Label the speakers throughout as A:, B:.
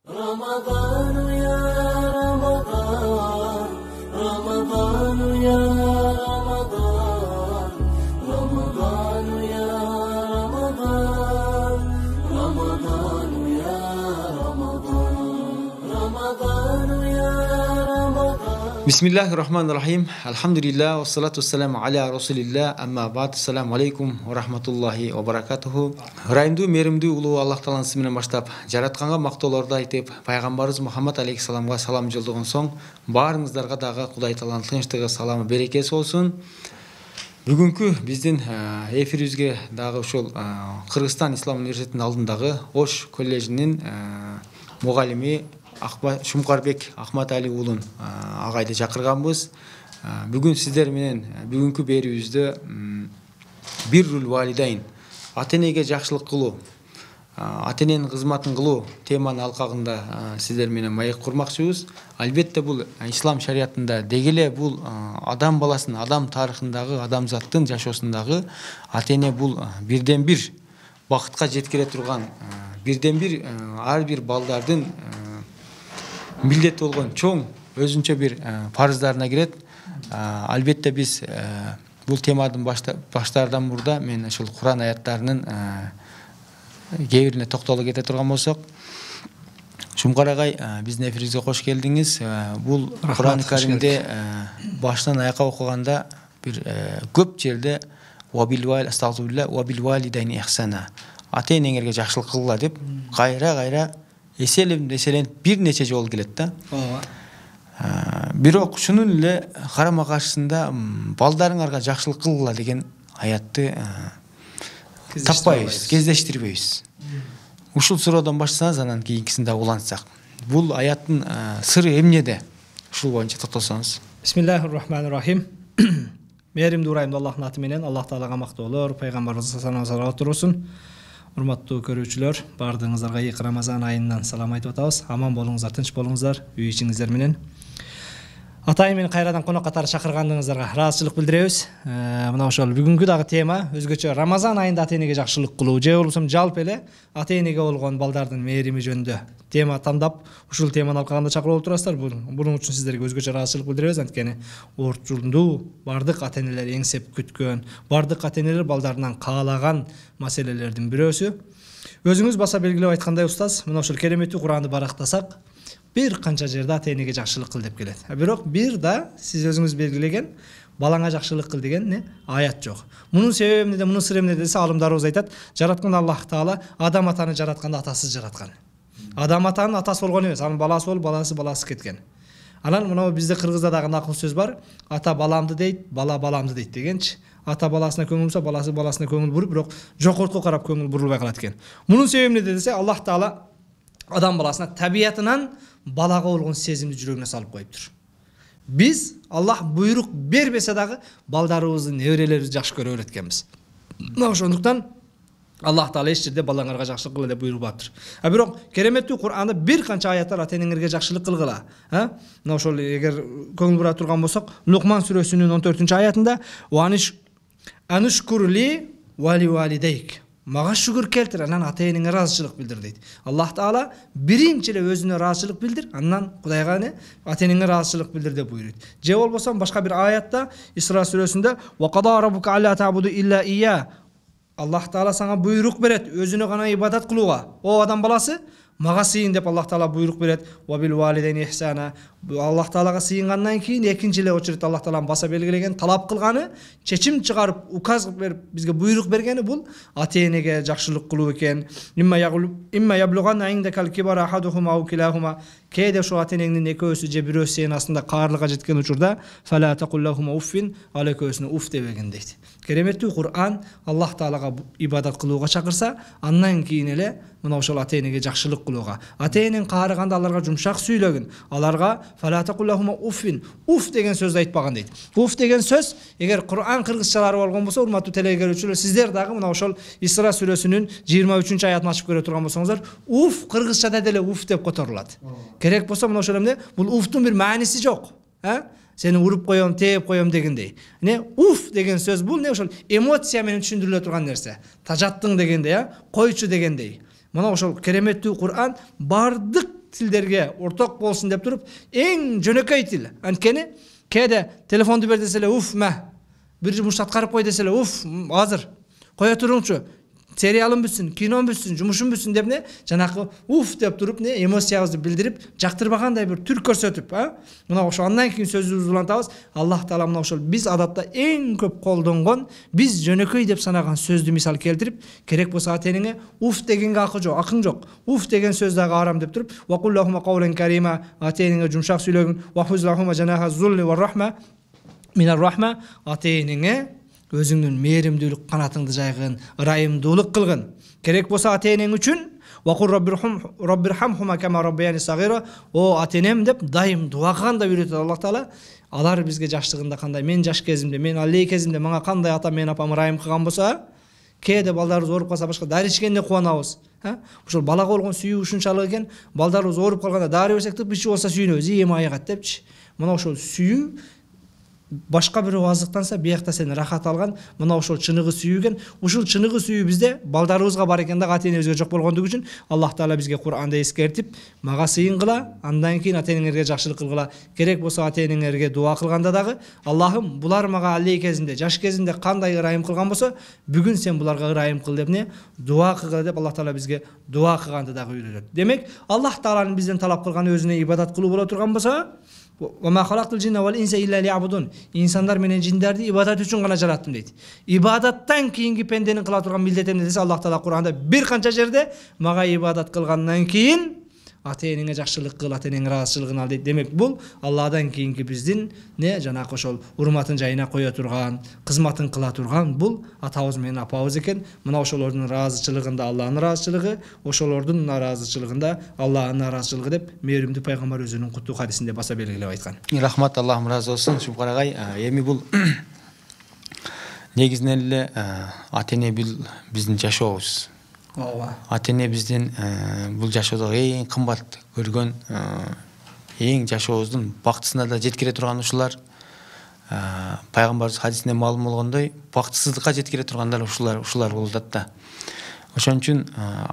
A: رمضان يا رمضان رمضان يا رمضان رمضان يا رمضان رمضان يا رمضان رمضان يا رمضان
B: بسم الله الرحمن الرحيم الحمد لله والصلاة والسلام على رسول الله أما بعد السلام عليكم ورحمة الله وبركاته Райымдуу меримдүү улуу Аллах Тааланын исми менен баштап жаратканга мактоолорду айтып пайгамбарыбыз Мухаммад алейхиссаламга салам жолдогон соң баарыңыздарга дагы Кудай Тааланын тынчтыгы саламы берекеси болсун. Бүгүнкү биздин эфирибизге дагы ушул Кыргызстан Ислам университетинин алдындагы Ош коллежинин мугалими Шумкарбек Ахматали уулун агайды чакырганбыз. Бүгүн сиздер менен бүгүнкү берүүбүздө биррул валидайн ата-энеге жакшылык кылуу, ата-эненин кызматын кылуу теманын алкагында сиздер менен маек курмакчыбыз. Албетте бул ислам шариятында дегеле бул адам баласынын, адам тарыхындагы, адамзаттын жашоосундагы ата-эне бул бирден бир бакытка жеткире турган, бирден бир ар бир балдардын милдет болгон чоң өзүнчө бир парыздарына кирет. Албетте биз бул темадын баштаардан мурда мен ушул Куран аяттарынын кээ бирине токтолуп кете турган болсок, Шумкар агай, биздин эфирибизге кош келдиңиз. Бул Куран Каримде башынан аякка окуганда бир көп жерде вабил-валидайни ихсана, ата-энеңерге жакшылык кылгыла деп кайра эселенip бир нече жолу келет да. Бирок шунун эле карама каршысында балдарыңарга жакшылык кылгыла деген аятты таппайбыз, кездештирбейбиз. Ушул суроодон баштасаңыз, анан кийинкисин да улантсак. Бул аяттын сыры эмнеде? Ушул боюнча токтолсоңуз.
C: Бисмиллахир-рахманир-рахим. Меримдүү урайымдуу Аллахтын аты менен, Аллах Таалага мактоолор, пайгамбарыбызга салават турсун. Урматтуу көрүүчүлөр, баардыгыңыздарга ийик Рамазан айынан салам айтып атабыз. Аман болуңуздар, тынч болуңуздар, үй ичиңиздер менен. Атайын менен кайрадан конок катары чакыргандыгыңыздарга ыраазычылык билдиребиз. Мына ошол бүгүнкү дагы тема өзгөчө Рамазан айында ата-энеге жакшылык кылуу, же болбосо жалпы эле ата-энеге болгон балдардын мээрими жөнүндө тема тандап, ушул теманы алкаганда чакырып отурасыздар. Бунун үчүн сиздерге өзгөчө ыраазычылык билдиребиз. Анткени орчундуу бардык ата-энелер эңсеп күткөн, бардык ата-энелер балдарынан каалаган маселелердин бирөөсү. Өзүңүз баса белгилеп айткандай устаз, мына ушул кереметтүү Куранды барактасак, бир канча жерде ата-энеге жакшылык кыл деп келет. Бирок бир да сиз өзүңүз белгилеген балаңа жакшылык кыл деген аят жок. Мунун себеби эмнеде, мунун сыры эмнеде десе, алымдарыбыз айтат, жараткан Аллах Таала адам атаны жаратканда атасыз жараткан. Адам атанын атасы болгон эмес, анын баласы болуп, баласы кеткен. Анан мына бизде кыргызда дагы накыл сөз бар, ата баламды дейт, бала баламды дейт дегенчи. Ата баласына көңүл бурса, баласы баласына көңүл буруп, бирок жокортко карап көңүл бурулбай калат экен. Мунун себеби эмнеде десе, Аллах Таала адам баласына табиятынан балага болгон сезимди жүрөгүнө салып коюптур. Биз Аллах буйрук бербесе дагы балдарыбызды, неберелерибизди жакшы көрө береткенбиз. Мына ошондуктан Аллах Таала эч жерде балаңарга жакшылык кыл деп буйрубаптыр. Бирок кереметтүү Кур'анда бир канча аяттар ата-энеңерге жакшылык кылгыла. Мына ошол эгер көңүл бура турган болсок, Лукман сүрөсүнүн 14-аятында анушкурли вали валидейк. Мага шүгүр келтир, анан ата-энеңе ыраазычылык билдир дейт. Аллах Таала биринчи эле өзүнө ыраазычылык билдир, анан Кудайга ата-энеңе ыраазычылык билдир деп буйруйт. Же болбосо башка бир аятта Исра сүрөсүндө ва када раббука алла табуду илля ия. Аллах Таала сага буйрук берет, өзүнө гана ибадат кылууга. О адам баласы, мага сыйын деп Аллах Таала буйрук берет. Ва бил валидайни ихсана. Аллах Таалага сыйынгандан кийин экинчи эле очередте Аллах Тааланын баса белгилеген, талап кылганы, чечим чыгарып, указ берип бизге буйрук бергени бул ата-энеге жакшылык кылуу экен. Имма яблуганна индакал кибара ахадухума ау килахума. Кээде ошо ата-энеңдин экөөсү же бирөөсү сенин астында каарлыкка жеткен учурда фала тaqulлахума уффин, ал экөөсүнө уф дебегин дейт. Кереметтүү Кур'ан Аллах Таалага ибадат кылууга чакырса, андан кийин эле мына ошол ата-энеге жакшылык кылууга. Ата-энең каарыганда аларга жумшак сүйлөгүн, аларга фала тaqulлахума уффин, уф деген сөздү айтпаган дейт. Уф деген сөз, эгер Кур'ан кыргызчалары болгон болсо, урматтуу телекөрүүчүлөр, сиздер дагы мына ошол Исра сүрөсүнүн 23-аятын ачып көрө турган болсоңуздар, уф кыргызчада деле уф деп которулат. Керек болсо мына ошол эмне, бул уфтун бир мааниси жок. Сени уруп коем, тээп коем дегендей. Уф деген сөз бул ошол эмоция менен түшүндүрүлө турган нерсе. Тажаттың дегендей, койчу дегендей. Мына ошол кереметтүү Кур'ан бардык тилдерге орток болсун деп туруп эң жөнөкөй тил. Анткени кээде телефонду бер десе эле уф бир жумуш аткарып кой десе эле уф азыр кое туруңчу, сериалым бүтсүн, кином бүтсүн, жумушум бүтсүн деп жанакы уф деп туруп эмоциябызды билдирип, жактырбагандай бир түр көрсөтүп, мына ошо андан кийин сөзүбүздү улантабыз. Аллах таала мына ошол биз адатта эң көп колдонгон, биз жөнөкөй деп санаган сөздү мисал келтирип, керек болсо ата-энеңе уф дегенге акың жок. Уф деген сөз дагы арам деп туруп, ва куллахума каулан карима, ата-энеңе жумшак сүйлөгүн, ва хузлахума жанаха зулли ва рахма минар рахма, ата-энеңе өзүңдүн мээримдүүлүк канатыңды жайгын, ырайымдуулук кылгын. Керек болсо ата-энең үчүн вакур раббирхамхума кама раббияни сагира, о ата-энем деп дайым дуа кылганда үйрөтөт Аллах таала. Алар бизге жаштыгында кандай, мен жаш кезимде, мен алей кезимде мага кандай атам менен апам ырайым кылган болсо, кээде балдарыбыз ооруп калса башка дары ичкенде кубанабыз. Ошол балага болгон сүйүү ушунчалык экен, балдарыбыз ооруп калганда дары берсек деп ичип болсо сүйүнөбүз, эми айыгат депчи. Мына ошол сүйүү башка бирөө азыктанса, биякта сен рахат алган, мына ошол чыныгы сүйүүген, ушул чыныгы сүйүү бизде балдарыбызга бар экен да, ата-энебизге жок болгондугу үчүн Аллах таала бизге Кур'анда эскертип, мага сыйын кыла, андан кийин ата-энеңерге жакшылык кылгыла. Керек болсо ата-энеңерге дуа кылганда дагы, Аллахым, булар мага алей кезинде, жаш кезинде кандай ырайым кылган болсо, бүгүн сен буларга ырайым кыл деп дуа кылгыла деп Аллах таала бизге дуа кылганды дагы үйрөтөт. Демек, Аллах тааланын бизден талап кылганы өзүнө ибадат кылуу боло турган болсо, инсандар менен жиндерди ибадат үчүн гана жараттым дейт. Ибадаттан кийинки пенденин кыла турган милдетем десе Аллах таала Кур'анда бир канча жерде мага ибадат кылгандан кийин ата-энеңе жакшылык кыл, ата-энеңе ыраазычылыгын ал дейт. Демек бул Алладан кийинки биздин жанакы ошол урматын жайына кое турган, кызматын кыла турган бул атабыз менен апабыз экен. Мына ошолордун ыраазычылыгында Аллахтын ыраазычылыгы, ошолордун нараазычылыгында Аллахтын нараазычылыгы деп мээримдүү пайгамбар өзүнүн куттуу хадисинде баса белгилеп айткан.
B: Рахмат, Аллахым ыраазы болсун. Шупкарагай, эми бул негизинен эле ата-эне биздин жашообуз. Ата-эне биздин бул жашоодо эң кымбат көргөн, эң жашообуздун бактысына да жеткире турган ушулар. Пайгамбарыбыз хадисинде маалым болгондой, бактысыздыкка жеткире тургандар ушулар болуп атат. Ошон үчүн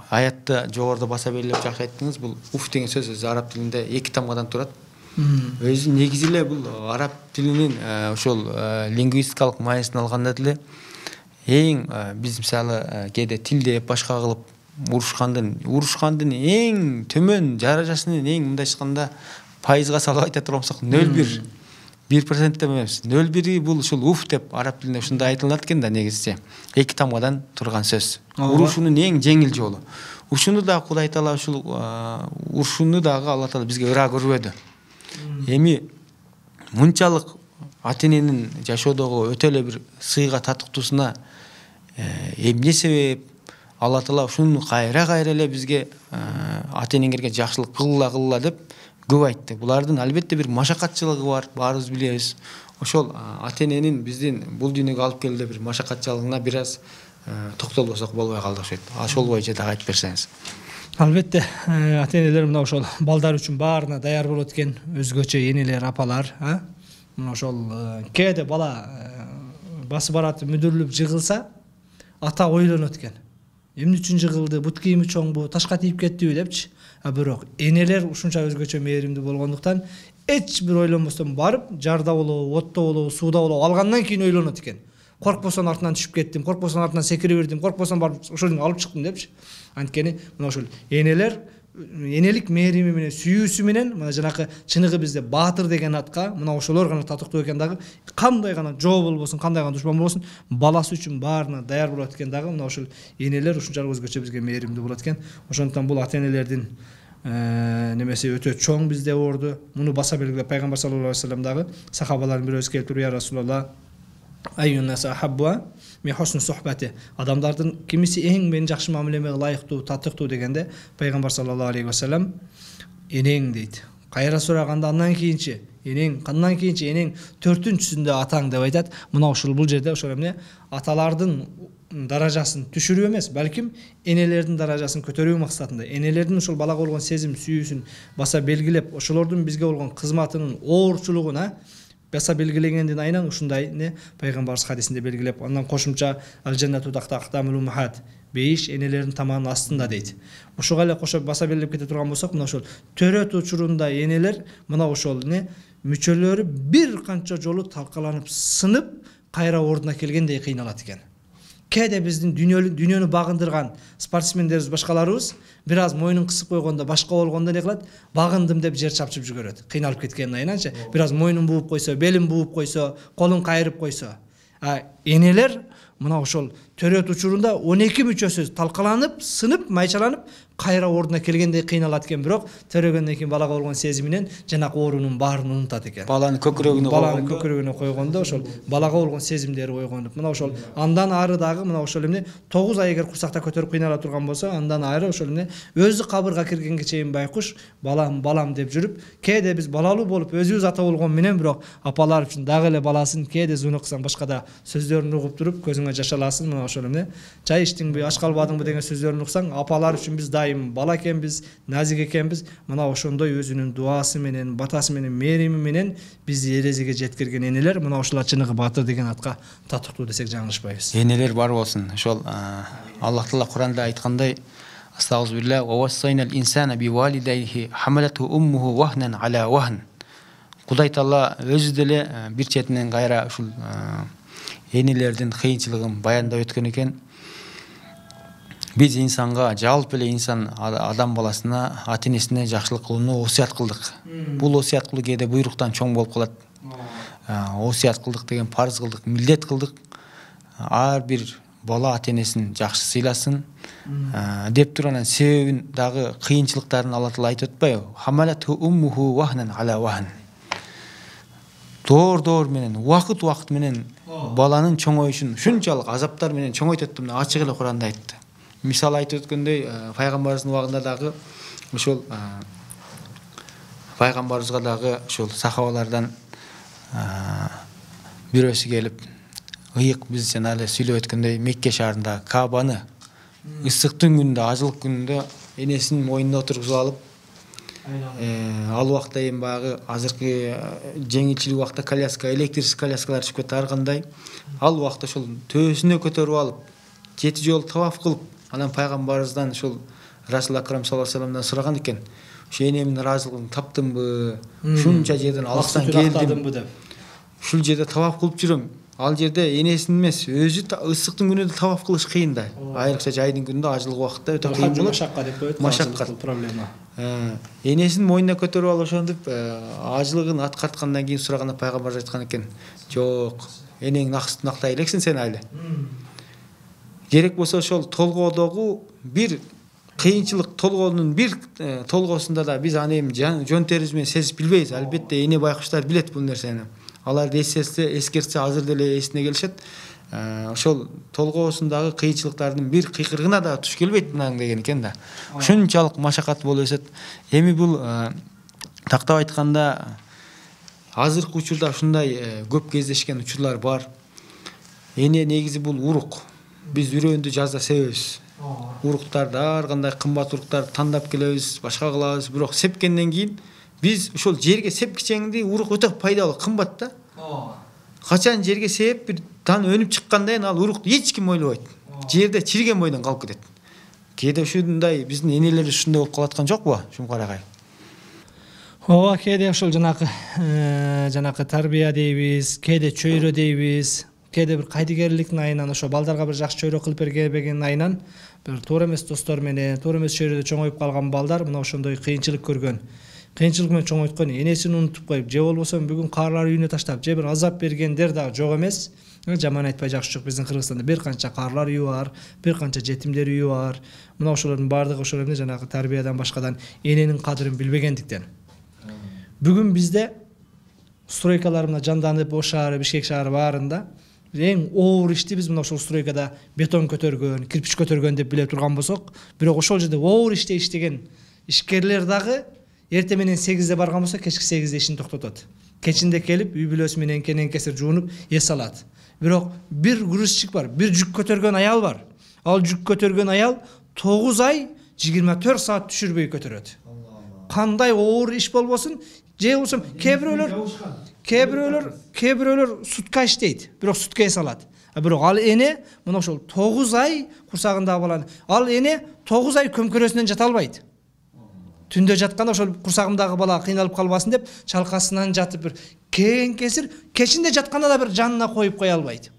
B: аятты жогоруда баса белгилеп жакшы айттыңыз. Бул уф деген сөз араб тилинде 2 тамгадан турат. Өзү негизи эле бул араб тилинин ошол лингвистикалык маанисын алганда деле эң биз мисалы кээде тилде башка кылып урушкандын эң төмөн даражасынын эң мындай айтканда пайызга салып айта турган болсок 0,1% деп эмес. 0,1 бул ушул уф деп араб тилинде ушундай айтылат экен да, негизиче 2 тамгадан турган сөз. Урушуунун эң жеңил жолу. Ушуну да Кудай таала ушул урушууну дагы Алла таала бизге ыраа көрбөдү. Эми мынчалык ата-эненин жашоодогу өтө эле бир сыйга татыктуусуна эмне себеп Алла таала ушуну кайра эле бизге ата-энеңерге жакшылык кылгыла деп көп айтты. Булардын албетте бир машакатчылыгы бар, баарыбыз билебиз. Ошол ата-эненин биздин бул дүйнөгө алып келде бир машакатчылыгына бир аз токтолбосок болбой калды окшойт. Ошол боюнча дагы айтып берсеңиз.
C: Албетте, ата-энелер мына ошол балдар үчүн баарына даяр болот экен, өзгөчө энелер, апалар, мына ошол кээде бала басы бараты мүдүрүлүп жыгылса, ата ойлонот экен. Эмне үчүн жыгылды, бут кийими чоңбу, ташка тийип кеттиби депчи. Бирок энелер ушунча өзгөчө мээримдүү болгондуктан эч бир ойлонбостон барып, жарда болобу, отто болобу, сууда болобу алгандан кийин ойлонот экен. Коркпосон артынан түшүп кеттим, коркпосон артынан секире бердим, коркпосон барып ошону алып чыктым депчи. Анткени мына ошол энелер энелик мээрими менен сүйүүсү менен мына жанакы чыныгы бизде баатыр деген атка мына ошолор гана татыктуу экен дагы, кандай гана жоо болбосун, кандай гана душман болбосун, баласы үчүн баарына даяр болот экен дагы, мына ошол энелер ушунчалык өзгөчө бизге мээримдүү болот экен. Ошондуктан бул ата-энелердин немеси өтө чоң бизде орду. Муну баса белгилеп пайгамбар саллаллаху алейхи вассалам дагы сахабалардын бирөөсү келип туруп: "Я Расулаллах, айюннас ахабба ми хусн сухбати", адамдардын кимиси эң мен жакшы мамилеме ылайыктуу, татыктуу дегенде пайгамбар саллаллаху алейхи вассалам энең дейт. Кайра сураганда андан кийинчи энең, кандан кийинчи энең, төртүнчүсүндө атаң деп айтат. Мына ошол бул жерде ошол эмне аталардын даражасын түшүрүү эмес, балким энелердин даражасын көтөрүү максатында, энелердин ошол балага болгон сезим, сүйүүсүн баса белгилеп, ошолордун бизге болгон кызматынын оорчулугун баса белгилегенден айынан ушундай пайгамбарыбыз хадисинде белгилеп, андан кошумча ал жаннату тахта ахтамул уммахат, бейиш энелердин тамагынын астында дейт. Ошого эле кошо баса белгилеп кете турган болсок, мына ошол төрөт учурунда энелер мына ошол мүчөлөрү бир канча жолу талкаланып, сынып, кайра ордуна келгендей кыйналат экен. Кээде биздин дүйнөнү багындырган спортсмендерибиз, башкаларыбыз бир аз мойнун кысып койгондо, башка болгондо не кылат? Багындым деп жер чапчып жүгөрөт. Кыйналып кеткенин айынан бир аз мойнун бууп койсо, белин бууп койсо, колун кайрып койсо. Энелер мына ошол төрөт учурунда 12 мүчөсү талкаланып, сынып, майчаланып, кайра ордуна келгендей кыйналат экен, бирок төрөгөндөн кийин балага болгон сезиминен жанакы оорунун баарын унутат экен.
B: Баланын
C: көкүрөгүнө койгондо ошол балага болгон сезимдери ойгонуп, мына ошол андан ары дагы мына ошол 9 ай эгер курсакта көтөрүп кыйнала турган болсо, андан ары ошол өзү кабырга киргенге чейин байкуш балам деп жүрүп, кээде биз балалуу болуп өзүбүз ата болгон менен, бирок апалар үчүн дагы эле баласын кээде зунуксаң башкада сөздөрүн угуп туруп көзүңө жаш аласың, мына ошол чай иштиңби, аш калбадыңбы деген сөздөрүн уксаң, апалар үчүн биз дайым бала экенбиз, назик экенбиз. Мына ошондой өзүнүн дуасы менен, батасы менен, мерими менен бизди эрезеге жеткирген энелер мына ушулар чыныгы батыр деген атка татыктуу десек жаңылышпайбыз.
B: Энелер бар болсун. Ошол Аллах Таала Куранда айткандай: "Астагфирулла ва вассайнал инсана бивалидайхи хамалату уммуху вахнан ала вахн." Кудай Таала өзү деле бир четинен кайра ушул энелердин кыйынчылыгын баяндап өткөн экен. Biz insanга, жалпы эле инсан адам баласына, ата-энесине жакшылык кылууну осуят кылдык. Бул осуят кылуу кээде буйруктан чоң болуп калат. Осуят кылдык деген парыз кылдык, милдет кылдык. Ар бир бала ата-энесин жакшы сыйласын деп турган себебин дагы кыйынчылыктарын Алла Таала айтып атпайбы? Хамалату уммуху вахнан ала вахн. Доор менен, убакыт менен баланын чоңоюшун шунчалык азаптар менен чоңойтат деп ачык эле Куранда айтты. Мисал айтып өткөндөй, пайгамбарыбыздын убагында дагы ошол пайгамбарыбызга дагы ошол сахабалардан бирөөсү келип, ыйык биз жана эле сүйлөп өткөндөй Мекке шаарында Каабаны ысыктын күнүндө, ажылык күнүндө энесинин мойнуна отургузуп алып, ал убакта эми баягы азыркы жеңилчил убакта коляска, электрический коляскалар чыгып таргандай, ал убакта ошол төөсүнө көтөрүп алып, 7 жолу таваф кылып, анан пайгамбарыбыздан ошол Расул Акрам саллаллаху алейхи вассаламдан сураган экен: "Ошо энемдин ыраазылыгын таптымбы? Шунча жерден алыстан келдим деп. Ушул жерде таваф кылып жүрөм." Ал жерде энесин эмес, өзү ысыктын күнүндө таваф кылыш кыйын да. Айрыкча жайдын күнүндө, ажылык убакытта өтө кыйын болот.
C: Машакка деп коет.
B: Машакка
C: проблема.
B: Энесин мойнуна көтөрүп алып ошентип ажылыгын аткарткандан кийин сураганда пайгамбар айткан экен: "Жок, энең нактай элексиң сен айлы. Керек болсо ошол толгоодогу бир кыйынчылык, толгоонун бир толгоосунда да биз аны эми жөн терибиз менен сезип билбейбиз. Албетте эне байкуштар билет бул нерсени. Алар эскертсе азыр деле эсине келишет. Ошол толгоосундагы кыйынчылыктардын бир кыйкырыгына да туш келбейт мынан деген экен да. Ушунчалык машакат болуп өсөт. Эми бул тактап айтканда азыркы учурда ушундай көп кездешкен учурлар бар. Эне негизи бул урук. Биз үрөөндү жазда себебиз. Уруктарды ар кандай кымбат уруктарды тандап келебиз, башка кылабыз. Бирок сепкенден кийин биз ошол жерге сепкичеңди урук өтө пайдалуу, кымбат да. Качан жерге сеп бир дан өнүп чыккандан ал урукту эч ким ойлобойт. Жерде чирген бойдон калып кетет. Кээде ушундай биздин энелер ушундай болуп калаткан жокпу? Шумкарагай.
C: Ооба, кээде ошол жанакы тарбия дейбиз, кээде чөйрө дейбиз. Кээде бир кайдыгерликтин айынан ошо балдарга бир жакшы чөйрө кылып бергенин айынан бир туура эмес достор менен, туура эмес чөйрөдө чоңоюп калган балдар мына ошондой кыйынчылык көргөн. Кыйынчылык менен чоңойткон, энесин унутуп коюп, же болбосо бүгүн каарлар үйүнө таштап, же бир азап бергендер дагы жок эмес. Жаман айтпай жакшы жок, биздин Кыргызстанда бир канча каарлар үйү бар, бир канча жетимдер үйү бар. Мына ошолордун баардыгы ошол эмне жанагы тарбиядан башкадан эненин кадырын билбегендиктен. Бүгүн бизде стройкалар мына жанданып, Ош шаары, Бишкек шаары баарында эң оор ишти биз мына ошол стройкада бетон көтөргөн, кирпич көтөргөн деп биле турган болсок, бирок ошол жерде оор иште иштеген ишкерлер дагы эртең менен 8-де барган болсо, кечки 8-де ишин токтотот. Кечинде келип, үй бүлөсү менен кенен-кесир жуунуп, эс алат. Бирок бир грузчик бар, бир жүк көтөргөн аял бар. Ал жүк көтөргөн аял 9 ай 24 саат түшүрбөй көтөрөт. Кандай оор иш болбосун, же болсо кээ бирөөлөр сутка иштейт, бирок сутка эс алат. Бирок ал эне мына ошол 9 ай курсагындагы баланы, ал эне 9 ай көмкөрөсүнөн жата албайт. Түндө жатканда ошол курсагымдагы бала кыйналып калбасын деп чалкасынан жатып бир кең кесир, кечинде жатканда да бир жанына коюп кое албайт.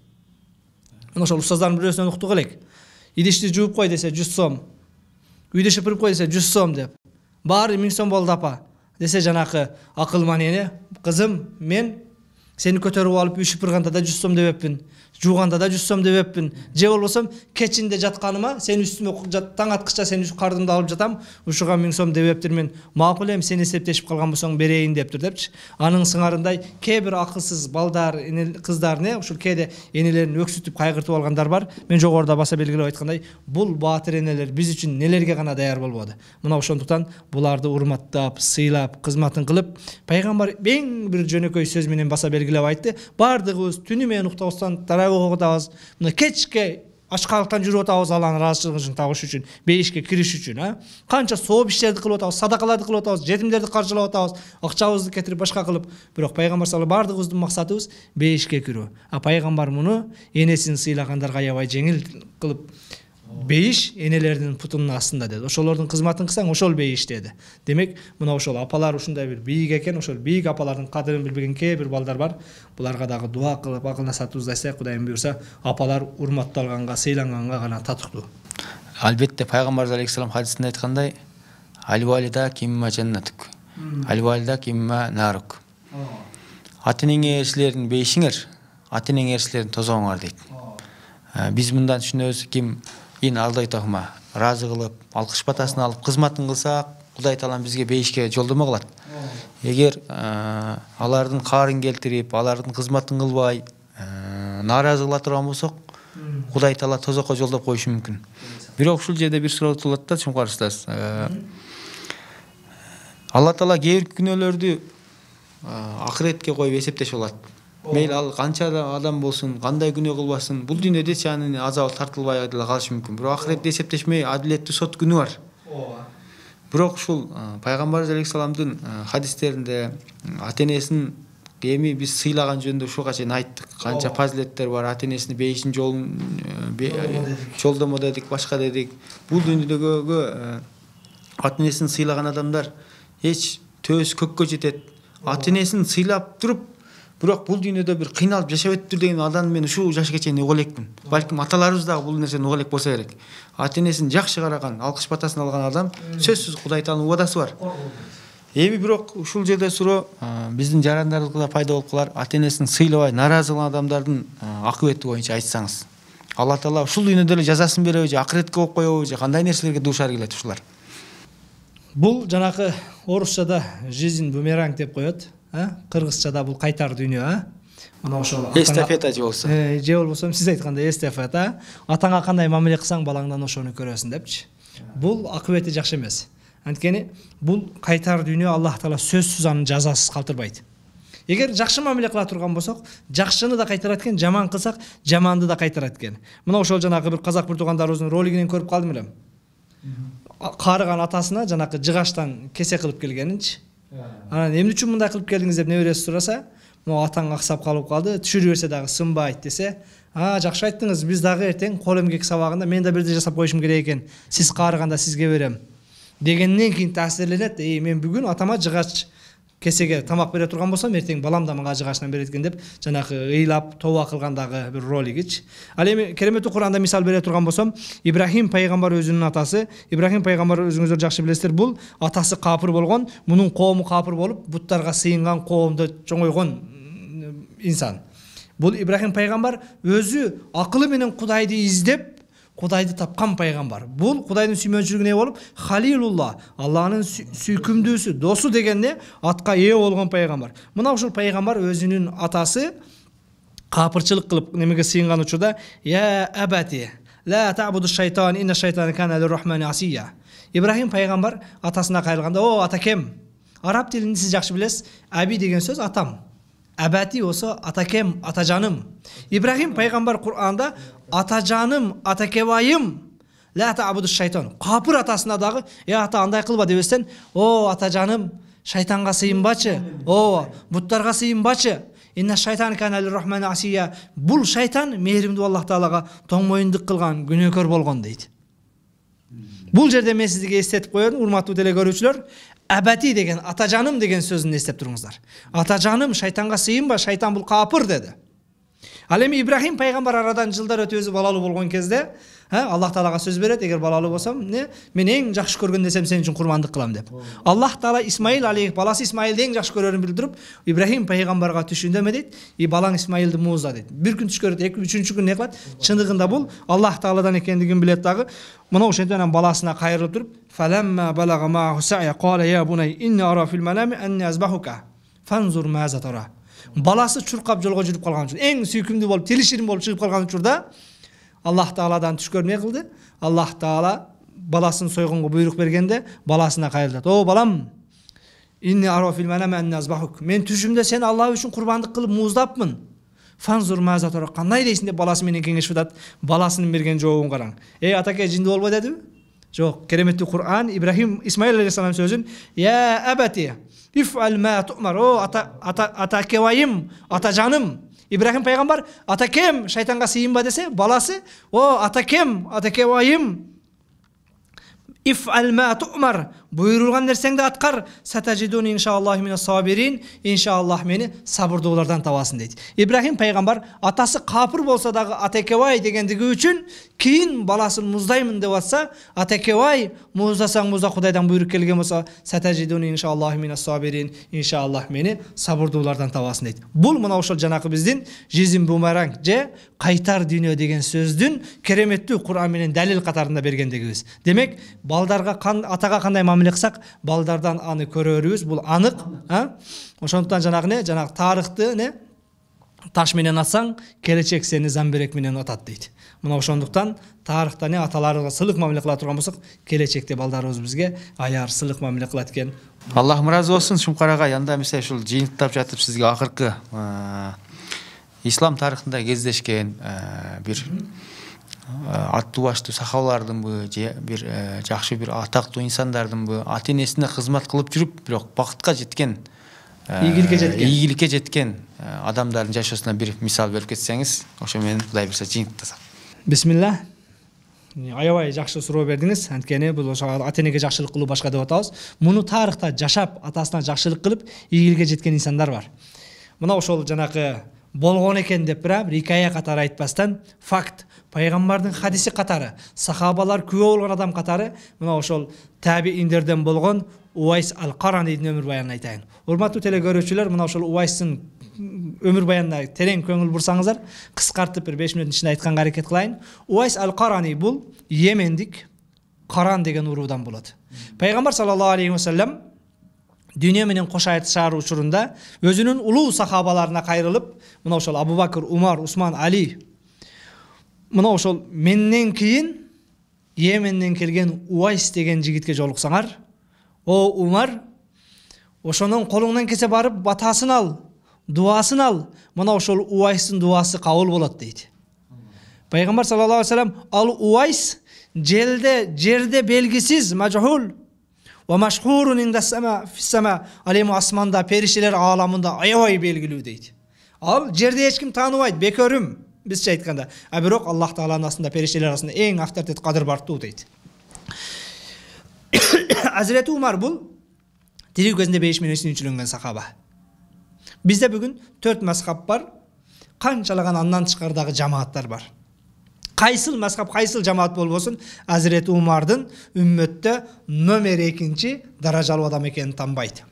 C: Мына ошол устаздардын бирөөсүнөн уктук элек. Идишти жууп кой десе 100 сом. Үйдө шыпырып кой десе 100 сом деп. Баары 1000 сом болду апа. Десе жанакы акылман эне, кызым, мен сени көтөрүп алып үй шыпырганда да 100 сом дебеппин. Жууганда да 100 сом дебеппин. Же болбосом кечинде жатканыма сен үстүмө таң аткыча сени кардымды алып жатам. Ушуга 1000 сом дебептирмин. Макул эми сени эсептешип калган болсоң берейин дептир депчи. Анын сыңарындай кээ бир акылсыз балдар, кыздар ушул кээде энелерин өксүтүп кайгыртып алгандар бар. Мен жогоруда баса белгилеп айткандай, бул баатыр энелер биз үчүн нелерге гана даяр болбоду. Мына ошондуктан буларды урматтап, сыйлап, кызматын кылып, пайгамбар эң бир жөнөкөй сөз менен баса белгилеп айтты. Бардыгыбыз түнү менен уктабастан тарабы окутабыз. Мына кечке ачкалыктан жүрүп атабыз Алланын ыраазычылыгын табыш үчүн, бейишке кириш үчүн, канча сооп иштерди кылып атабыз, садакаларды кылып атабыз, жетимдерди каржылап атабыз, акчабызды кетирип башка кылып. Бирок пайгамбар саллаллаху алейхи бардыгыбыздын максатыбыз бейишке кирүү. Пайгамбар муну энесин сыйлагандарга аябай жеңил кылып, бейиш энелердин путунун астында деди. Ошолордун кызматын кылсаң, ошол бейиш деди. Демек, мына ошол апалар ушундай бир бийик экен, ошол бийик апалардын кадырын билбеген кээ бир балдар бар. Буларга дагы дуа кылып, акыл насаатыбызды Кудайым буйрса, апалар урматталганга, сыйланганга гана татыктуу.
B: Албетте пайгамбар алейхиссалам хадисинде айткандай, аль-валида кимма жаннатук, аль-валида кимма нарук. Ата-энеңе эришилердин бейишиңер, ата-энеңе эришилердин тозогуңар дейт. Биз мындан түшүнөбүз, ким ин алдай тохма разы кылып, алкыш батасын алып кызматын кылсак, Кудай Таалам бизге бейишке жолдомо кылат. Эгер алардын каарын келтирип, алардын кызматын кылбай, нааразы кыла турган болсок, Кудай Таала тозокко жолдоп коюшу мүмкүн. Бирок ушул жерде бир суроо туулат да, чоң карыштас. Алла Таала кээ бир күнөөлөрдү акыретке коюп эсептешип алат. Мейл ал канча адам болсун, кандай күнөө кылбасын, бул дүйнөдө анын азабы тартылбай деле калышы мүмкүн. Бирок акыретте эсептешмей адилеттүү сот күнү бар. Бирок ушул пайгамбар алейхиссаламдын хадистеринде ата-энесин эми биз сыйлаган жөнүндө ушуга чейин айттык. Канча фазилеттер бар, ата-энесини бейишин жолдомо дедик, башка дедик. Бул дүйнөдөгү ата-энесин сыйлаган адамдар эч төс көккө жетет. Ата-энесин сыйлап туруп, бирок бул дүйнөдө бир кыйналып жашап өттүр деген адамды мен ушул жашка чейин угу элекмин. Балким аталарыбыз дагы бул нерсени угу элек болсо керек. Ата-энесин жакшы караган, алкыш батасын алган адам сөзсүз Кудай Тааланын убадасы бар. Эми бирок ушул жерде суроо биздин жарандарыбызга да пайда болуп калар. Ата-энесин сыйлабай, нааразы кылган адамдардын акыбети боюнча айтсаңыз. Алла Таала ушул дүйнөдө эле жазасын береби же акыретке коюп коебу же кандай нерселерге дуушар келет ушулар?
C: Бул жанакы орусчада жизнь бумеранг деп коет. Кыргызчада бул кайтар дүйнө, мына ошол
B: эстафета же болсо.
C: Же болбосо сиз айткандай эстафета, атаңа кандай мамиле кылсаң балаңдан ошону көрөсүң депчи. Бул акыбети жакшы эмес. Анткени бул кайтар дүйнө Аллах Таала сөзсүз анын жазасыз калтырбайт. Эгер жакшы мамиле кыла турган болсок, жакшыны да кайтарат экен, жаман кылсак, жаманды да кайтарат экен. Мына ошол жанагы бир казак бир туугандарыбыздын ролигинен көрүп калдым элем. Карыган атасына жанакы жыгаштан кесе кылып келгенинчи. Анан эмне үчүн мындай кылып келдиңиз деп небереси сураса, могу атаң аксап калып калды, түшүрүп берсе дагы сынбайт десе, жакшы айттыңыз, биз дагы эртең кол эмгек сабагында мен да бирде жасап коюшум керек экен, сиз каарыганда сизге берем дегенден кийин таасирленет. Мен бүгүн атама жыгач кесеге тамак бере турган болсом, эртең балам да мага жыгачтан берет экен деп жанакы ыйлап тооба кылгандагы бир ролигичи. Ал эми кереметтүү Куранда мисал бере турган болсом, Ибрахим пайгамбар өзүнүн атасы, Ибрахим пайгамбар өзүңүздөр жакшы билесиздер, бул атасы капыр болгон, мунун коому капыр болуп, буттарга сыйынган коомдо чоңойгон инсан. Бул Ибрахим пайгамбар өзү акылы менен Кудайды издеп, Кудайды тапкан пайгамбар. Бул Кудайдын сүймөнчүлүгүнө болуп, Халилулла, Алланын сүйкүмдүүсү, досу дегенде атка ээ болгон пайгамбар. Мына ушул пайгамбар өзүнүн атасы капырчылык кылып немеге сыйынган учурда, я абати, ла та'буду шайтан, инна шайтана кана лир-рахмани асия. Ибрахим пайгамбар атасына кайрылганда, о атакем. Араб тилинде сиз жакшы билесиз, аби деген сөз атам. Абати болсо атакем, атажаным. Ибрахим пайгамбар Кур'анда атажаным, атакебайым, ла та'буду шайтан. Капыр атасына дагы, ата андай кылба дебестен, о атажаным, шайтанга сыйынбачы, о буттарга сыйынбачы. Инна шайтан кана лир-рахмани асия. Бул шайтан мейримдүү Аллах Таалага тоңмоюндук кылган, күнөөкөр болгон дейт. Бул жерде мен сизге эстетип коём, урматтуу теле көрүүчүлөр, абати деген, атажаным деген сөзүн эстеп туруңуздар. Атажаным шайтанга сыйынба, шайтан бул капыр деди. Ал эми Ибрахим пайгамбар арадан жылдар өтүп өзү балалуу болгон кезде, Аллах Таалага сөз берет, эгер балалуу болсом, мен эң жакшы көргөн нерсем сен үчүн курмандык кылам деп. Аллах Таала Исмаил алейх баласы Исмаилди эң жакшы көрөрүн билдирип, Ибрахим пайгамбарга түшүндө эме дейт, балаң Исмаилди мууза дейт. Бир күн түш көрөт, үчүнчү күн не кылат? Чындыгында бул Аллах Тааладан экендигин билет дагы. Мына ошентип анан баласына кайрылып туруп, "Фаламма балага ма хусая кала я бунай инни ара фил манами анни азбахука. Фанзур маза тара." Баласы чуркап жолго жүрүп калган учурда, эң сүйкүмдүү болуп, тилиширин болуп чыгып калган учурда Аллах Тааладан түш көрмөй кылды. Аллах Таала баласын сойгонго буйрук бергенде баласына кайрылат. "О балам, инни ара фил манами анни азбахук. Мен түшүмдө сен Аллах үчүн курбандык кылып мууздапмын. Фанзур маза тара." Кандай дейсиң деп баласы менен кеңешип атат. Баласынын берген жообун караң. Атаке жинди болбой дедиби? Жок, кереметтүү Кур'ан Ибрахим Исмаил алейхиссалам сөзүн "Я абати иф'ал ма ту'мар." О атакевайым, атажаным. Ибрахим пайгамбар атакем шайтанга сыйынба десе, баласы "О атакем, атакевайым, иф'ал ма ту'мар." Буйрулган нерсеңди аткар. "Сатажидуни иншааллахи минас сабирин." Иншааллах мени сабырдуулардан табасың дейт. Ибрахим пайгамбар атасы капыр болса дагы атакевай дегендиги үчүн кийин баласын муздаймын деп атса, атакевай муздасаң музда Кудайдан буйрук келген болса, "Сатажидуни иншааллахи минас сабирин." Иншааллах мени сабырдуулардан табасың дейт. Бул мына ошол жанакы биздин жизнь бумеранг же кайтар дүйнө деген сөздүн кереметтүү Кур'ан менен далил катарында бергендигибиз. Демек, балдарга атага кандай кылсак, балдардан аны көрөрүбүз. Бул анык. Ошондуктан жанагы тарыхты таш менен атсаң, келечек сени замберек менен атат дейт. Мына ошондуктан тарыхта аталарга сылык мамиле кыла турган болсок, келечекте балдарыбыз бизге аяр сылык мамиле кылат экен.
B: Аллах ыраазы болсун Шумкарагай. Анда мисалы ушул жыйынтыктап жатып сизге акыркы ислам тарыхында кездешкен бир аттуу баштуу сахабалардынбы же бир жакшы бир атактуу инсандардынбы ата энесине кызмат кылып жүрүп, бирок бакытка жеткен, ийгиликке жеткен адамдардын жашоосуна бир мисал берип кетсеңиз, ошо менен Кудай берсе жыйынтыктасак.
C: Бисмилла. Аябай жакшы суроо бердиңиз. Анткени бул ошо ата энеге жакшылык кылуу башка деп атабыз. Муну тарыхта жашап, атасына жакшылык кылып, ийгиликке жеткен инсандар бар. Мына ошол жанакы болгон экен деп бир хикая катары айтпастан, факт, пайгамбардын хадиси катары, сахабалар күбө болгон адам катары, мына ошол табииндерден болгон Увайс ал-Каранидин өмүр баянын айтайын. Урматтуу теле көрүүчүлөр, мына ошол Увайстын өмүр баянына терең көңүл бурсаңыздар, кыскартып бир 5 мүнөттүн ичинде айтканга аракет кылайын. Увайс ал-Карани бул Йемендик Каран деген уруудан болот. Пайгамбар саллаллаху алейхи ва саллям дүйнө менен кош айтышар учурунда өзүнүн улуу сахабаларына кайрылып, мына ошол Абу Бакыр, Умар, Усман, Али, мына ошол менден кийин Йеменден келген Увайс деген жигитке жолуксаңар, о Умар, ошонун колуңдан кесе барып батасын ал, дуасын ал, мына ошол Увайстын дуасы кабыл болот дейт. Пайгамбар саллаллаху алейхи ва саллям ал Увайс жерде белгисиз мажхул ва машхурун индас-сама фис-сама, ал эми асманда периштелер ааламында аябай белгилүү дейт. Ал жерде эч ким тааныбайт, бекөрүм бизче айтканда. Бирок Аллах Тааланын астында периштелер арасында эң авторитет кадыр бартуу дейт. Азирети Умар бул тирүү кезинде 5 миң сүйүнчүлөнгөн сахаба. Бизде бүгүн 4 мазхаб бар, канчалаган андан тышкардагы жамааттар бар. Кайсыл мазхаб, кайсыл жамаат болбосун, Азирети Умардын үммөттө номер 2 даражалуу адам экенин танбайт.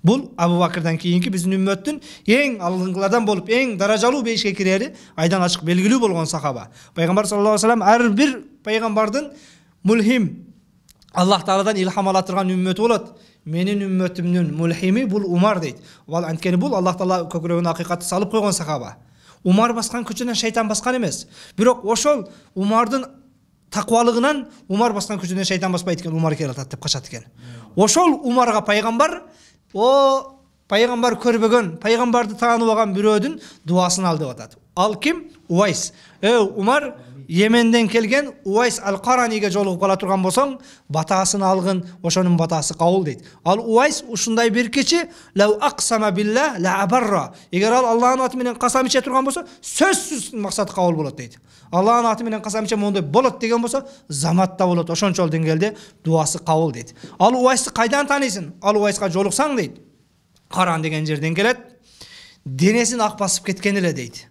C: Бул Абу Бакырдан кийинки биздин үммөттүн эң алдыңгылардан болуп, эң даражалуу 5ке кирери айдан ачык белгилүү болгон сахаба. Пайгамбар саллаллаху алейхи ва саллям ар бир пайгамбардын мулхим, Аллах Тааладан илхам ала турган үммөтү болот. Менин үммөтүмдүн мулхими бул Умар дейт. Ал анткени бул Аллах Таала көкүрөгүнө акыйкатты салып койгон сахаба. Умар баскан көчөдөн шайтан баскан эмес. Бирок ошол Умардын таквалыгынан Умар баскан көчөдөн шайтан баспайт экен, Умар келе атат деп качат экен. Ошол Умарга пайгамбар, пайгамбар көрбөгөн, пайгамбарды тааныбаган бирөөдүн дуасын ал деп атат. Ал ким? Увайс. Умар, Йеменден келген Уайс ал-Караниге жолугуп кала турган болсоң, батасын алгын, ошонун батасы кабыл дейт. Ал Уайс ушундай бир киши, лау аксама билла ла абарра. Эгер ал Аллахтын аты менен касам иче турган болсо, сөзсүз максаты кабыл болот дейт. Аллахтын аты менен касам иче мондай болот деген болсо, заматта болот. Ошончол деңгээлде дуасы кабыл дейт. Ал Уайсты кайдан таанисың? Ал Уайска жолуксаң дейт. Каран деген жерден келет. Денесин ак басып кеткен эле дейт.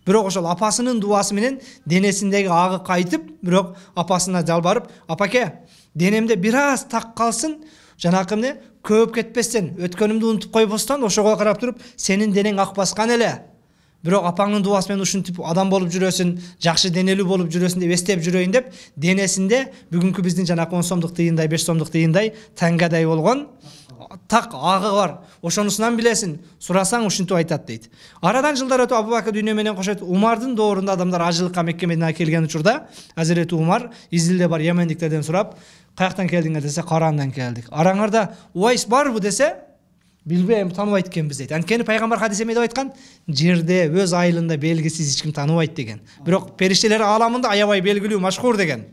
C: Бирок ошол апасынын дуасы менен денесиндеги агы кайтып, бирок апасына жалбарып, "Апаке, денемде бир аз так калсын, жанакы эмне көп кетпестен, өткөнүмдү унутуп койбостон, ошого карап туруп, сенин денең ак баскан эле. Бирок апаңдын дуасы менен ушинтип адам болуп жүрөсүн, жакшы денелүү болуп жүрөсүн деп эстеп жүрөйүн" деп, денесинде бүгүнкү биздин жанакы 10 сомдук тыйындай, 5 сомдук тыйындай таңгадай болгон так агы бар. Ошонусунан билесин, сурасаң ушинтип айтат дейт. Арадан жылдар өтүп Абу Бакыр дүйнө менен кошот. Умардын доорунда адамдар ажылыкка Мекке Мединага келген учурда Азирети Умар изилде бар Йемендиктерден сурап, "Каяктан келдиңер?" десе, "Карандан келдик." "Араңарда Уайс барбы?" десе, "Билбейм, тааныбайт экенбиз" дейт. Анткени пайгамбар хадис эмне деп айткан? Жерде өз айылында белгисиз эч ким тааныбайт деген. Бирок периштелер ааламында аябай белгилүү, машхур деген.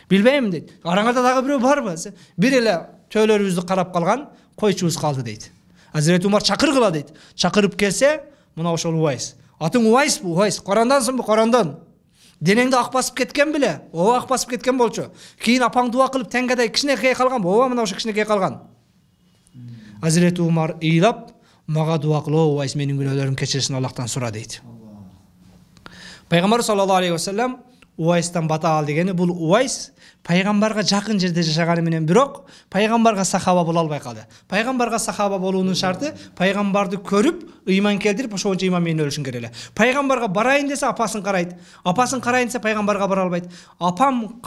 C: "Билбейм" дейт. "Араңарда дагы бирөө барбы?" десе, "Бир эле төөлөрүбүздү карап калган койчубуз калды" дейт. Азирети Умар чакыргыла дейт. Чакырып келсе, мына ошол Уайс. "Атың Уайсбы? Уайс, Корандансыңбы? Корандан. Денеңди ак басып кеткен беле?" "Ооба, ак басып кеткен болчу." "Кийин апаң дуа кылып таңгадай кичинекей калганбы?" "Ооба, мына ошо кичинекей калган." Азирети Умар ыйлап, "Мага дуа кыл, о Уайс, менин күнөөлөрүм кечирсин, Аллахтан сура" дейт. Пайгамбар саллаллаху алейхи ва саллям Уайстан бата ал дегени, бул Уайс пайгамбарга жакын жерде жашаганы менен бирок пайгамбарга сахаба боло албай калды. Пайгамбарга сахаба болуунун шарты пайгамбарды көрүп, ыйман келтирип, ошо боюнча ыйман менен өлүшүң керек эле. Пайгамбарга барайын десе апасын карайт. Апасын карайын десе пайгамбарга бара албайт. Апам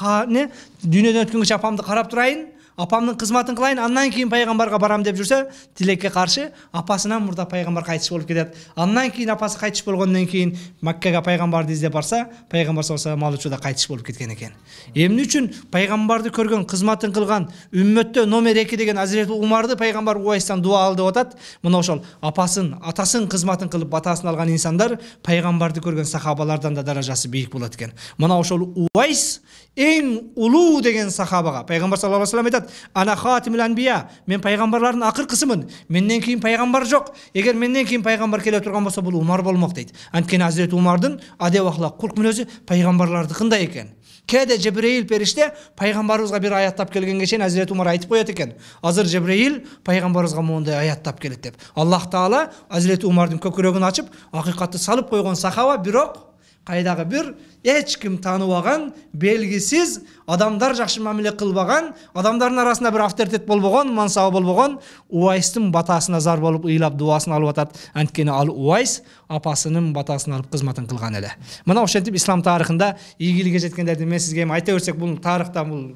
C: дүйнөдөн өткөнгөчө апамды карап турайын, апамдын кызматын кылайын, андан кийин пайгамбарга барам деп жүрсө, тилекке каршы апасынан мурда пайгамбар кайтыш болуп кетет. Андан кийин апасы кайтыш болгондон кийин Маккага пайгамбарды издеп барса, пайгамбар саллаллаху алейхи ва саллям ал учурда кайтыш болуп кеткен экен. Эмне үчүн пайгамбарды көргөн, кызматын кылган, үммөттө номер 2 деген Азирети Умарды пайгамбар Уайстан дуа алды деп атат. Мына ошол апасын, атасын кызматын кылып батасын алган инсандар пайгамбарды көргөн сахабалардан да даражасы бийик болот экен. Мына ошол Уайс эң улуу деген сахабага пайгамбар саллаллаху алейхи ва саллям айтат: "Ана хатимул анбия, мен пайгамбарлардын акыркысымын. Менден кийин пайгамбар жок. Эгер менден кийин пайгамбар келе турган болсо, бул Умар болмок" дейт. Анткени Азирети Умардын адеп ахлак, кулк мүнөзү пайгамбарлардыкындай экен. Кээде Жебреил периште пайгамбарыбызга бир аяттап келгенге чейин Азирети Умар айтып коет экен: "Азыр Жебреил пайгамбарыбызга мондай аяттап келет" деп. Аллах Таала Азирети Умардын көкүрөгүн ачып, акыйкатты салып койгон сахаба, бирок кайдагы бир эч ким тааныбаган, белгисиз, адамдар жакшы мамиле кылбаган, адамдардын арасында бир авторитет болбогон, мансабы болбогон Уайстын батасына зар болуп ыйлап дуасын алып атат. Анткени ал Уайс апасынын батасын алып кызматын кылган эле. Мына ошентип ислам тарыхында ийгиликке жеткендерди мен сизге айта берсек, бул тарыхта бул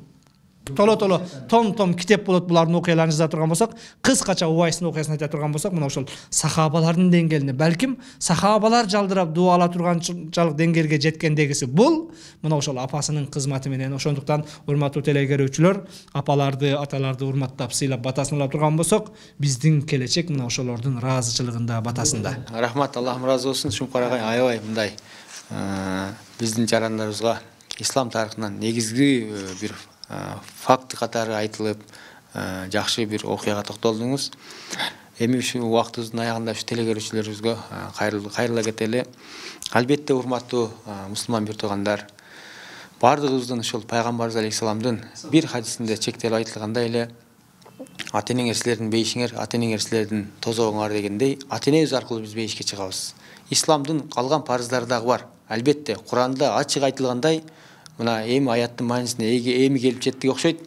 C: толо том китеп болот. Булардын окуяларын жаза турган болсок, кыскача Уайстын окуясын айта турган болсок, мына ошол сахабалардын деңгээлине, балким сахабалар жалдырап дуа ала турганчалык деңгээлге жеткендегиси бул мына ошол апасынын кызматы менен. Ошондуктан урматтуу телекөрүүчүлөр, апаларды, аталарды урматтап, сыйлап батасын ала турган болсок, биздин келечек мына ошолордун ыраазычылыгында, батасында.
B: Рахмат, Аллахым разы болсун. Шумкар агай, аябай мындай биздин жарандарыбызга ислам тарыхынан негизги бир факт катары айтылып, жакшы бир окуяга токтолдуңуз. Эми ушу убактыбыздын аягында ушу телекөрүүчүлөрүбүзгө кайрыла кетели. Албетте урматтуу мусулман бир туугандар, бардыгыбыздын ушул пайгамбарыбыз алейхисаламдын бир хадисинде чектелип айтылгандай эле, ата энеңер силердин бейишиңер, ата энеңер силердин тозогуңар дегендей, ата энебиз аркылуу биз бейишке чыгабыз. Исламдын калган парыздары дагы бар. Албетте Куранда ачык айтылгандай, мына эми аяттын маанисине эми келип жеттиге окшойт.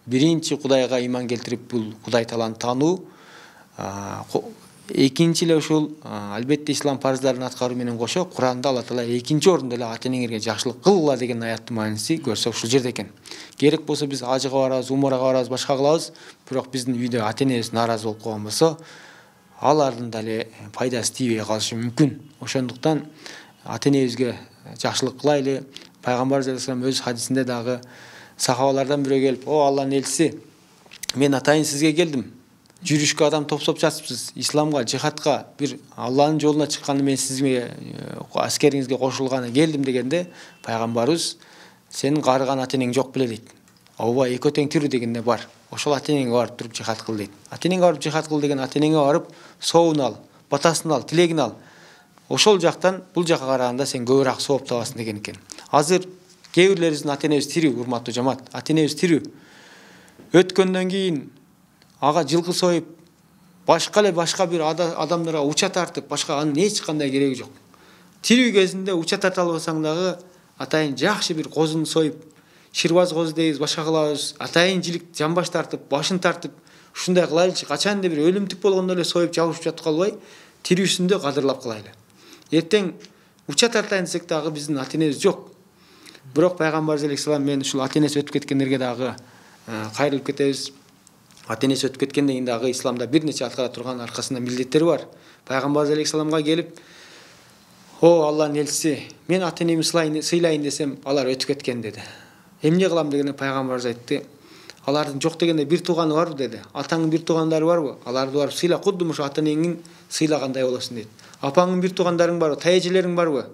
B: Биринчи Кудайга ыйман келтирип, бул Кудай Тааланы таануу. Экинчи эле ушул албетте ислам парыздарын аткаруу менен кошо Куранда Алла Таала экинчи орунда эле ата энеңерге жакшылык кылгыла деген аяттын мааниси көрсө ушул жерде экен. Керек болсо биз ажыга барабыз, умарага барабыз, башка кылабыз, бирок биздин үйдө ата энебиз нааразы болуп калган болсо, алардын дале пайдасы тийбей калышы мүмкүн. Ошондуктан ата энебизге жакшылык кылайлы. Пайгамбар алейхисалам өз хадисинде дагы сахабалардан бирөө келип: "О Алланын элчиси, мен атайын сизге келдим. жүрүшкө адам топсоп жатыпсыз, исламга, жихадка, бир Алланын жолуна чыкканды мен сизге аскериңизге кошулганы келдим дегенде, пайгамбарыбыз сенин карыган ата-энең жок беле дейт. Ооба, экөө тең тирүү дегенде бар. Ошол ата-энеңге барып туруп жихад кыл дейт. Ата-энеңге барып жихад кыл деген ата-энеңге барып соовун ал, батасын ал, тилегин ал. Ошол жактан бул жакка караганда сен көбүрөөк сооп табасың деген экен. Азыр кээ бирлерибиздин ата-энебиз тирүү, урматтуу жамаат. Ата-энебиз тирүү. Өткөндөн кийин ага жылкы союп, башка бир адамдарга уча тартып, башка анын эч кандай кереги жок. Тирүү кезинде уча тарта албасаң дагы атайын жакшы бир козуну союп, ширбаз козу дейбиз, башка кылабыз, атайын жилик жамбаш тартып, башын тартып, ушундай кылайлычы, качанда бир өлүмтүк болгондо эле союп жабышып жатып калбай, тирүүсүндө кадырлап кылайлы. Эртең уча тартайын десек дагы биздин ата-энебиз жок. Бирок пайгамбарыбыз алейхиссалам мен ушул ата-энеси өтүп кеткендерге дагы кайрылып кетебиз. Ата-энеси өтүп кеткенден кийин дагы исламда бир нече аткара турган аркасында милдеттери бар. Пайгамбарыбыз алейхиссаламга келип, "О Алланын элчиси, мен ата-энеми сыйлайын десем, алар өтүп кеткен" деди. Эмне кылам дегенде пайгамбарыбыз айтты, "Алардын жок дегенде бир тууганы барбы?" деди. "Атаңдын бир туугандары барбы? Аларды барып сыйла, кудду ошо ата-энеңин сыйлагандай болосуң" дейт. "Апаңдын бир туугандарың барбы? Тайэжелериң барбы?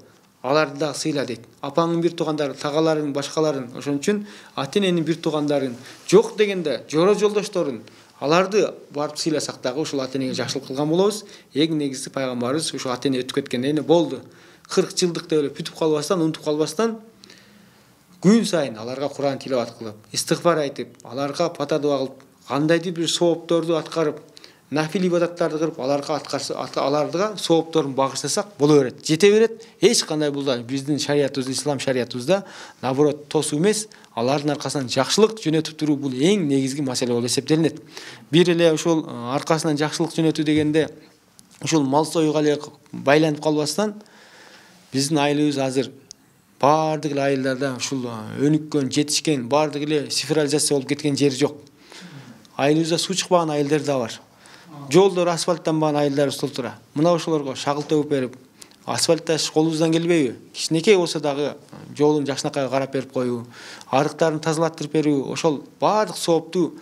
B: Аларды дагы сыйла" дейт. Апаңдын бир туугандары, тагаларың, башкаларын, ошон үчүн ата-эненин бир туугандарын, жок дегенде жоро жолдошторун, аларды барып сыйласак дагы ушул ата-энеге жакшылык кылган болобуз. Эң негизи пайгамбарыбыз ушул ата-эне өтүп кеткенден кийин болду. 40 жылдык деп эле бүтүп калбастан, унутуп калбастан күн сайын аларга Куран тилават кылып, истигфар айтып, аларга пата дуа кылып, кандайдыр бир соопторду аткарып, нафил ибадаттарды кылып, аларга соопторун багыштасак боло берет. Жете берет. Эч кандай бул да биздин шариятыбыз, ислам шариятыбызда наоборот тосуу эмес, алардын аркасынан жакшылык жөнөтүп туруу бул эң негизги маселе болуп эсептелинет. Бир эле ушул аркасынан жакшылык жөнөтүү дегенде ушул мал союуга эле байланып калбастан, биздин айылыбыз азыр бардык эле айылдарда ушул өнүккөн, жетишкен, бардык эле цифрализация болуп кеткен жери жок. Айылыбызда суу чыкпаган айылдар да бар. Жолдор асфальттанбаган айылдарыбыз толтура. Мына ошолорго шагыл төгүп берип, асфальтташ колубуздан келбейби? Кичинекей болсо дагы жолун жакшынакай карап берип коюу, арыктарын тазалаттырып берүү, ошол бардык сооптуу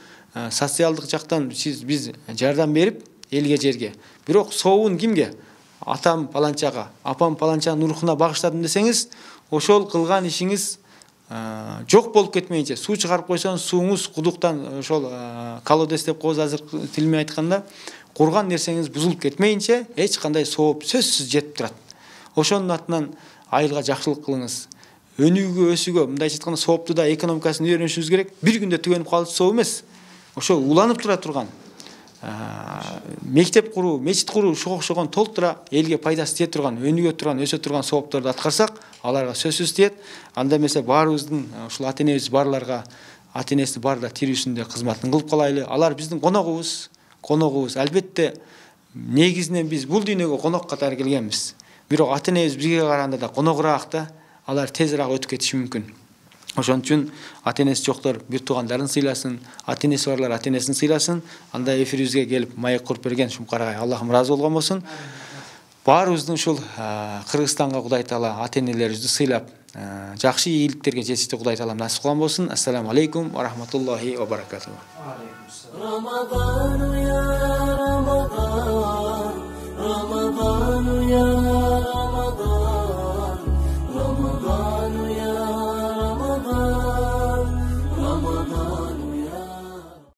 B: социалдык жактан биз жардам берип элге, жерге. Бирок соовун кимге? Атам паланчага, апам паланчанын рухуна багыштадым десеңиз, ошол кылган ишиңиз жок болуп кетмейинче, суу чыгарып койсоңуз, сууңуз кудуктан ошол колодец деп коебуз азыркы тил менен айтканда, курган нерсеңиз бузулуп кетмейинче эч кандай сооп сөзсүз жетип турат. Ошонун атынан айылга жакшылык кылыңыз. Өнүүгө, өсүүгө, мындайча айтканда сооптуда экономикасын үйрөнүшүңүз керек. Бир күндө түгөнүп калып соо эмес. Ошо уланып тура турган мектеп куруу, мечит куруу, ушуга окшогон толтура элге пайдасы тие турган, өнүгө турган, өсө турган соопторду аткарсак, аларга сөзсүз тиет. Анда эмесе баарыбыздын ушул ата-энебиз барларга, ата-энеси барда тирүүсүндө кызматын кылып калайлы. Алар биздин коногубуз. Албетте негизинен биз бул дүйнөгө конок катары келгенбиз. Бирок ата-энебиз бизге караганда да коногураак да, алар тезирээк өтүп кетиши мүмкүн. Ошон үчүн ата-энеси жоктор бир туугандарын сыйласын, ата-энеси барлар ата-энесин сыйласын. Анда эфирибизге келип маек куруп берген Шумкарагай Аллахым ыраазы болгон болсун. Баарыбыздын ушул Кыргызстанга Кудай Таала ата-энелерибизди сыйлап, жакшы ийгиликтерге жетишти Кудай Таалам насип кылган болсун. Ассаламу алейкум ва рахматуллахи ва баракатуху.